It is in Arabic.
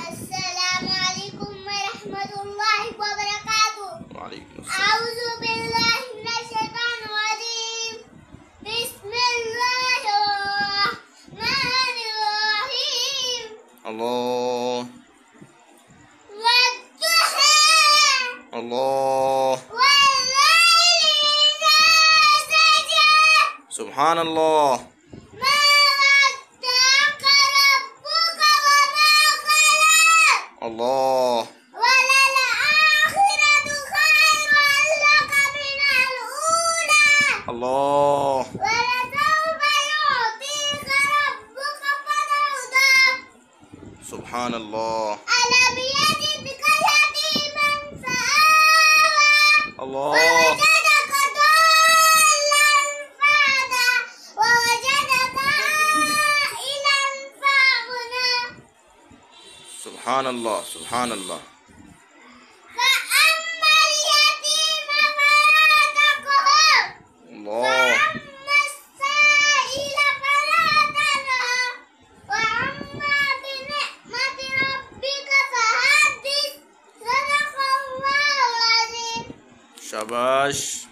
السلام عليكم ورحمة الله وبركاته. وعليكم السلام. أعوذ بالله من الشيطان الرجيم. بسم الله الرحمن الرحيم. الله والضحى الله والليل إذا سجى. سبحان الله. ما ودعك ربك وما قلى. الله وللآخرة خير لك من الأولى. الله ولسوف يعطيك ربك فترضى. سبحان الله. ألم يجدك يتيما فآوى. الله ووجدك ضالا فهدى. ووجدك عائلا فأغنى. سبحان الله. سبحان الله. فأما اليتيم فلا تقهر. الله وأما السائل فلا تنهر. وأما بنعمة ربك فحدث. صدق الله العظيم. شاباش.